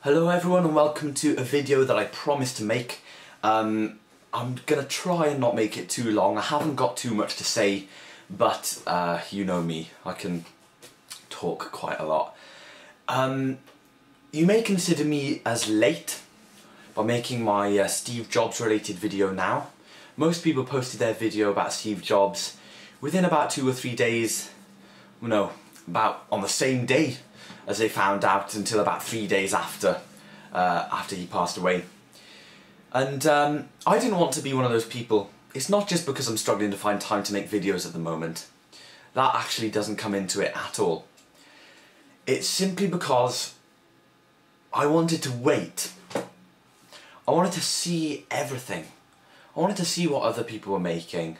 Hello everyone and welcome to a video that I promised to make. I'm gonna try and not make it too long. I haven't got too much to say, but you know me, I can talk quite a lot. You may consider me as late by making my Steve Jobs related video now. Most people posted their video about Steve Jobs within about 2 or 3 days, about on the same day as they found out, until about 3 days after he passed away. And I didn't want to be one of those people. It's not just because I'm struggling to find time to make videos at the moment. That actually doesn't come into it at all. It's simply because I wanted to wait. I wanted to see everything. I wanted to see what other people were making.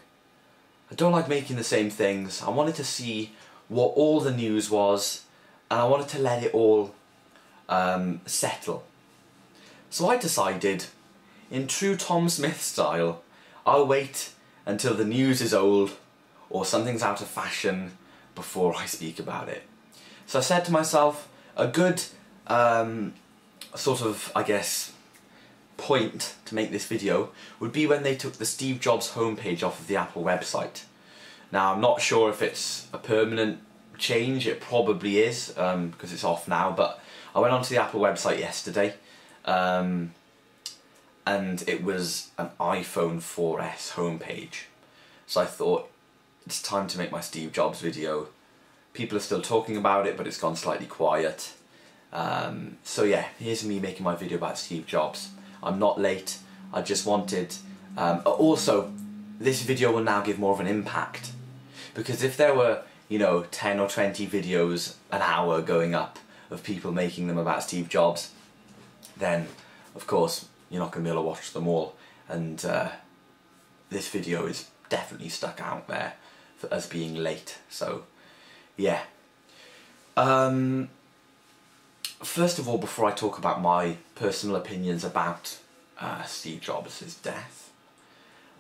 I don't like making the same things. I wanted to see what all the news was, and I wanted to let it all settle. So I decided, in true Tom Smith style, I'll wait until the news is old or something's out of fashion before I speak about it. So I said to myself, a good sort of, I guess, point to make this video would be when they took the Steve Jobs homepage off of the Apple website. Now, I'm not sure if it's a permanent change. It probably is, because it's off now, but I went onto the Apple website yesterday and it was an iPhone 4S homepage. So I thought, it's time to make my Steve Jobs video. People are still talking about it, but it's gone slightly quiet. So yeah, here's me making my video about Steve Jobs. I'm not late, I just wanted... also, this video will now give more of an impact, because if there were, 10 or 20 videos an hour going up of people making them about Steve Jobs, then of course you're not going to be able to watch them all, and this video is definitely stuck out there for us being late. So yeah. First of all, before I talk about my personal opinions about Steve Jobs' death,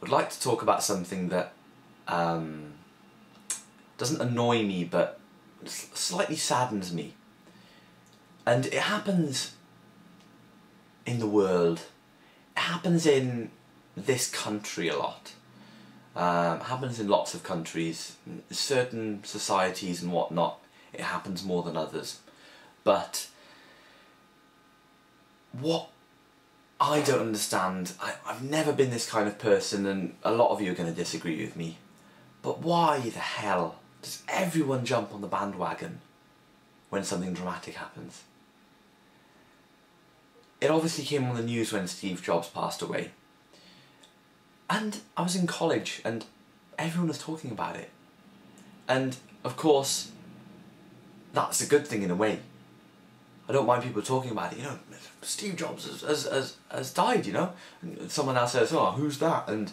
I'd like to talk about something that doesn't annoy me, but slightly saddens me. And it happens in the world. It happens in this country a lot. It happens in lots of countries. In certain societies and whatnot, it happens more than others. But what I don't understand, I've never been this kind of person, and a lot of you are going to disagree with me, but why the hell does everyone jump on the bandwagon when something dramatic happens? It obviously came on the news when Steve Jobs passed away. And I was in college and everyone was talking about it. And of course, that's a good thing in a way. I don't mind people talking about it, Steve Jobs has died, And someone else says, oh, who's that? And,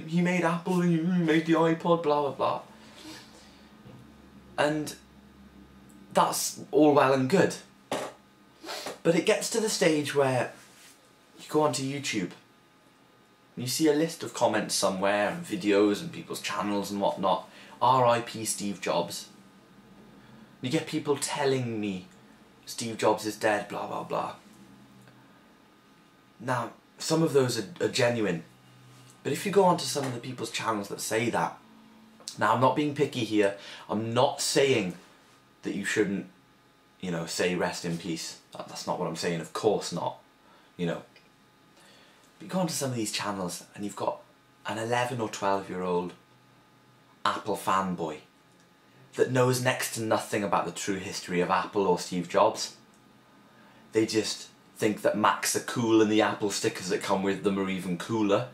he made Apple, he made the iPod, blah, blah, blah. And that's all well and good. But it gets to the stage where you go onto YouTube and you see a list of comments somewhere and videos and people's channels and whatnot, R.I.P. Steve Jobs. You get people telling me Steve Jobs is dead, blah, blah, blah. Now, some of those are genuine, but if you go onto some of the people's channels that say that, now I'm not being picky here, I'm not saying that you shouldn't, say rest in peace. That's not what I'm saying, of course not, But you go onto some of these channels and you've got an 11 or 12-year-old Apple fanboy that knows next to nothing about the true history of Apple or Steve Jobs. They just think that Macs are cool and the Apple stickers that come with them are even cooler,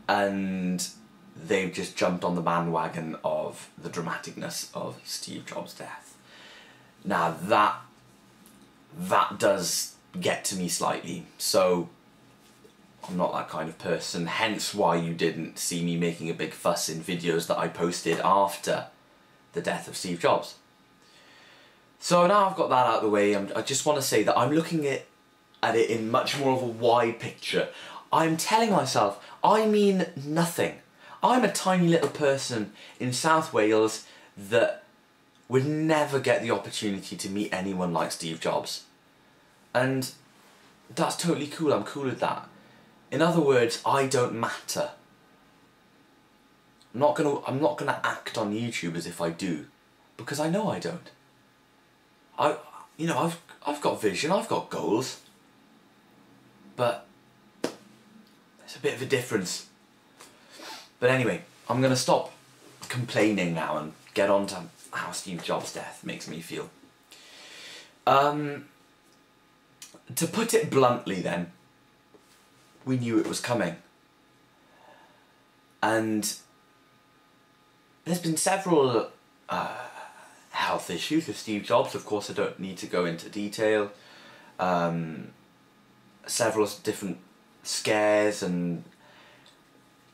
and they've just jumped on the bandwagon of the dramaticness of Steve Jobs' death. Now that does get to me slightly, so I'm not that kind of person, hence why you didn't see me making a big fuss in videos that I posted after the death of Steve Jobs. So now I've got that out of the way, I just want to say that I'm looking at it in much more of a wide picture. I'm telling myself, I mean nothing. I'm a tiny little person in South Wales that would never get the opportunity to meet anyone like Steve Jobs. And that's totally cool, I'm cool with that. In other words, I don't matter. I'm not gonna act on YouTube as if I do, because I know I don't. I've got vision, I've got goals, but there's a bit of a difference. But anyway, I'm gonna stop complaining now and get on to how Steve Jobs' death makes me feel. To put it bluntly then, we knew it was coming. And there's been several health issues with Steve Jobs. Of course, I don't need to go into detail. Several different scares, and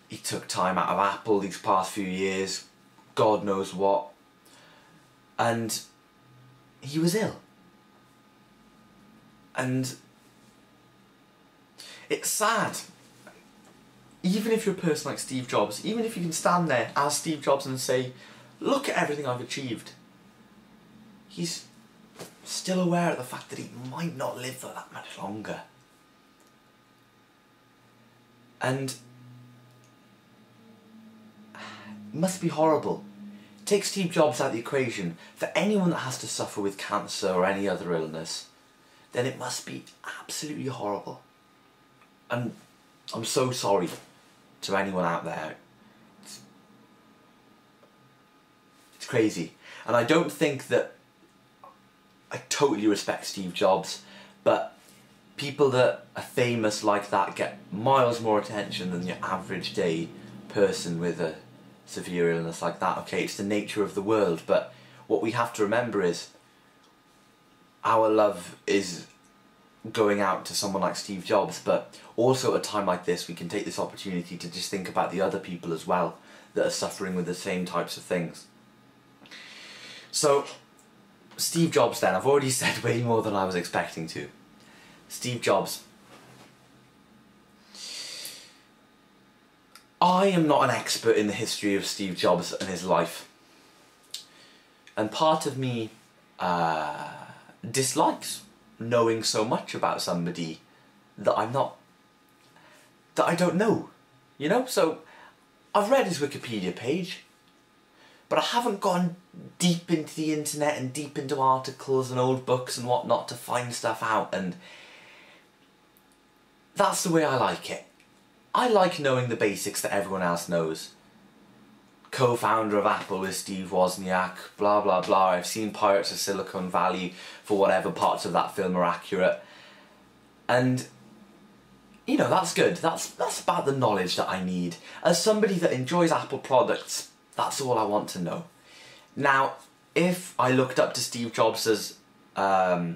he took time out of Apple these past few years, God knows what, and he was ill. And it's sad. Even if you're a person like Steve Jobs, even if you can stand there as Steve Jobs and say, look at everything I've achieved, he's still aware of the fact that he might not live for that much longer. And it must be horrible. Take Steve Jobs out of the equation. For anyone that has to suffer with cancer or any other illness, then it must be absolutely horrible. And I'm so sorry to anyone out there. It's crazy. And I don't think that I totally respect Steve Jobs, but people that are famous like that get miles more attention than your average day person with a severe illness like that. Okay, it's the nature of the world, but what we have to remember is our love is going out to someone like Steve Jobs, but also at a time like this we can take this opportunity to just think about the other people as well that are suffering with the same types of things. So Steve Jobs then, I've already said way more than I was expecting to. Steve Jobs. I am not an expert in the history of Steve Jobs and his life, and part of me dislikes knowing so much about somebody that I don't know, you know? So I've read his Wikipedia page, but I haven't gone deep into the internet and deep into articles and old books and whatnot to find stuff out, and that's the way I like it. I like knowing the basics that everyone else knows. Co-founder of Apple with Steve Wozniak, blah blah blah. I've seen Pirates of Silicon Valley for whatever parts of that film are accurate. And, you know, that's good. That's about the knowledge that I need. As somebody that enjoys Apple products, that's all I want to know. Now, if I looked up to Steve Jobs as my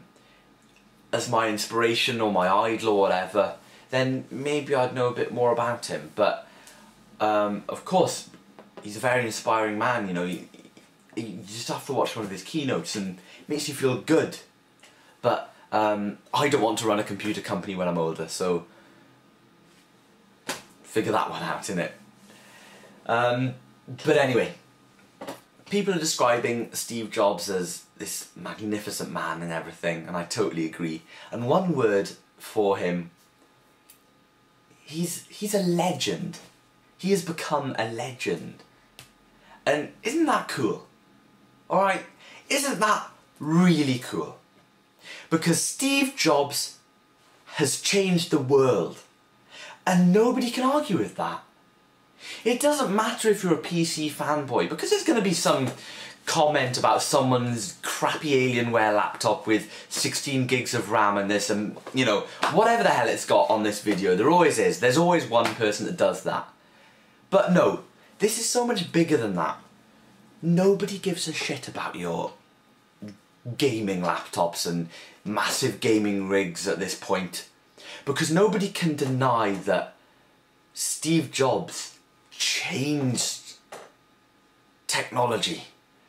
inspiration or my idol or whatever, then maybe I'd know a bit more about him. But, of course, he's a very inspiring man, you know. You just have to watch one of his keynotes and it makes you feel good. But I don't want to run a computer company when I'm older, so figure that one out, innit? But anyway, people are describing Steve Jobs as this magnificent man and everything, and I totally agree. And one word for him, he's a legend. He has become a legend. And isn't that cool? Alright, isn't that really cool? Because Steve Jobs has changed the world, and nobody can argue with that. It doesn't matter if you're a PC fanboy, because there's going to be some comment about someone's crappy Alienware laptop with 16 gigs of RAM and this and, you know, whatever the hell it's got on this video. There always is. There's always one person that does that. But no, this is so much bigger than that. Nobody gives a shit about your gaming laptops and massive gaming rigs at this point, because nobody can deny that Steve Jobs changed technology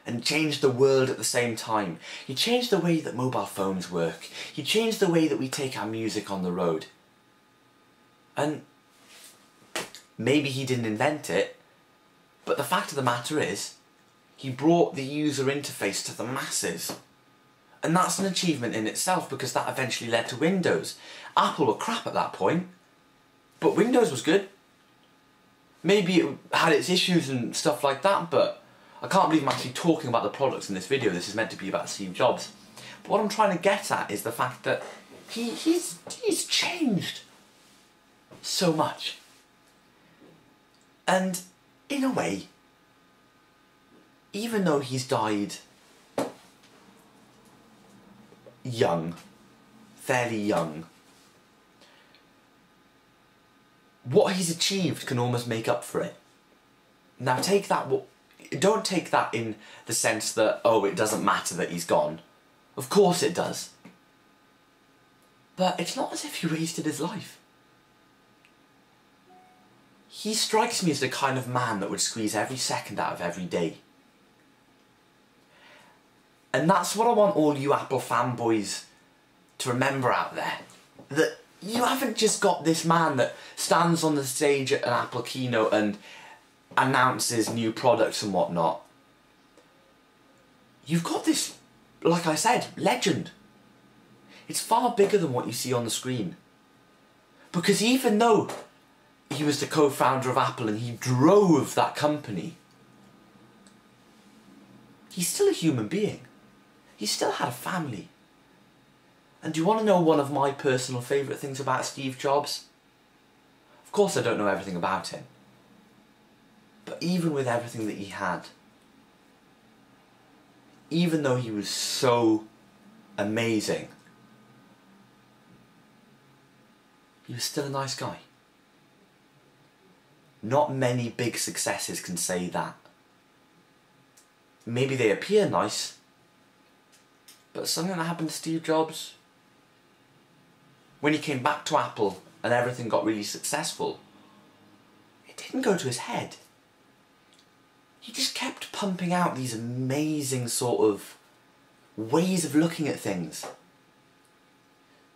and changed the world at the same time. He changed the way that mobile phones work. He changed the way that we take our music on the road. And maybe he didn't invent it, but the fact of the matter is, he brought the user interface to the masses. And that's an achievement in itself, because that eventually led to Windows. Apple were crap at that point, but Windows was good. Maybe it had its issues and stuff like that, but I can't believe I'm actually talking about the products in this video. This is meant to be about Steve Jobs. But what I'm trying to get at is the fact that he's changed so much. And in a way, even though he's died young, fairly young, what he's achieved can almost make up for it. Now don't take that in the sense that, oh, it doesn't matter that he's gone. Of course it does. But it's not as if he wasted his life. He strikes me as the kind of man that would squeeze every second out of every day. And that's what I want all you Apple fanboys to remember out there. That you haven't just got this man that stands on the stage at an Apple keynote and announces new products and whatnot. You've got this, like I said, legend. It's far bigger than what you see on the screen. Because even though he was the co-founder of Apple and he drove that company, he's still a human being. He still had a family. And do you want to know one of my personal favourite things about Steve Jobs? Of course I don't know everything about him. But even with everything that he had, even though he was so amazing, he was still a nice guy. Not many big successes can say that. Maybe they appear nice, but something that happened to Steve Jobs, when he came back to Apple and everything got really successful, it didn't go to his head. He just kept pumping out these amazing sort of ways of looking at things.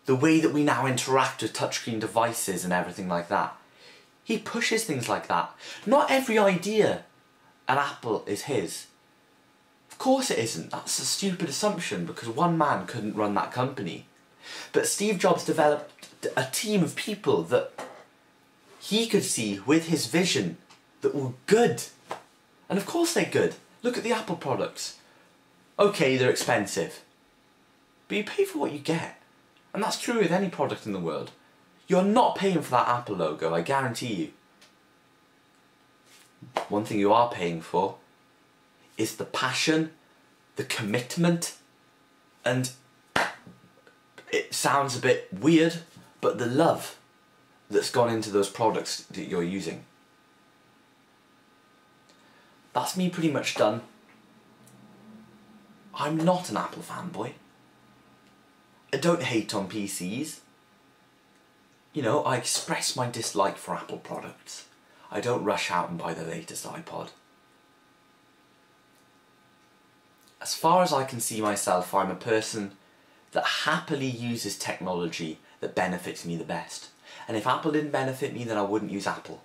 The way that we now interact with touchscreen devices and everything like that. He pushes things like that. Not every idea at Apple is his. Of course it isn't. That's a stupid assumption, because one man couldn't run that company. But Steve Jobs developed a team of people that he could see with his vision that were good. And of course they're good. Look at the Apple products. Okay, they're expensive, but you pay for what you get. And that's true with any product in the world. You're not paying for that Apple logo, I guarantee you. One thing you are paying for is the passion, the commitment, and it sounds a bit weird, but the love that's gone into those products that you're using. That's me pretty much done. I'm not an Apple fanboy. I don't hate on PCs. You know, I express my dislike for Apple products. I don't rush out and buy the latest iPod. As far as I can see myself, I'm a person that happily uses technology that benefits me the best. And if Apple didn't benefit me, then I wouldn't use Apple.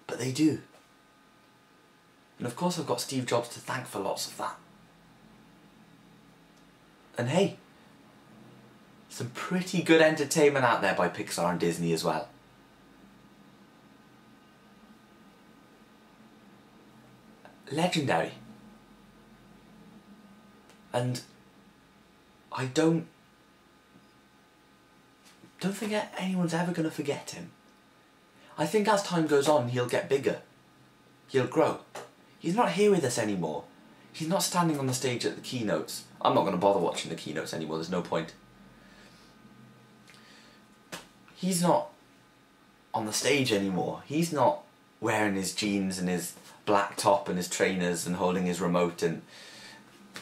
But they do. And of course I've got Steve Jobs to thank for lots of that. And hey, some pretty good entertainment out there by Pixar and Disney as well. Legendary. And I don't think anyone's ever going to forget him. I think as time goes on, he'll get bigger. He'll grow. He's not here with us anymore. He's not standing on the stage at the keynotes. I'm not going to bother watching the keynotes anymore, there's no point. He's not on the stage anymore. He's not wearing his jeans and his black top and his trainers and holding his remote and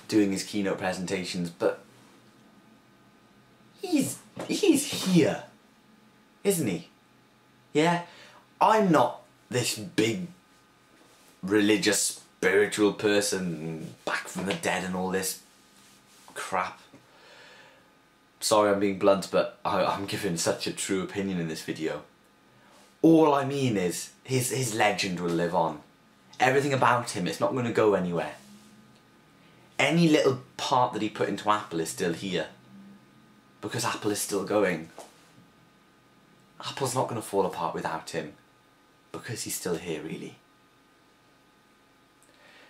doing his keynote presentations, but he's here, isn't he? Yeah? I'm not this big religious, spiritual person back from the dead and all this crap. Sorry I'm being blunt, but I'm giving such a true opinion in this video. All I mean is his legend will live on. Everything about him, it's not going to go anywhere. any little part that he put into Apple is still here. Because Apple is still going. Apple's not going to fall apart without him. Because he's still here, really.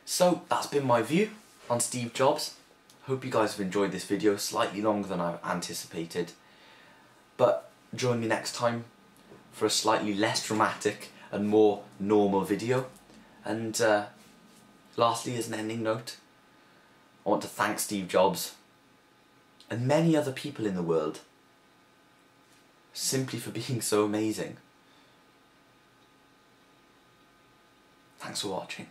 So, that's been my view on Steve Jobs. Hope you guys have enjoyed this video, slightly longer than I anticipated. But join me next time for a slightly less dramatic and more normal video. And lastly, as an ending note, I want to thank Steve Jobs and many other people in the world simply for being so amazing. Thanks for watching.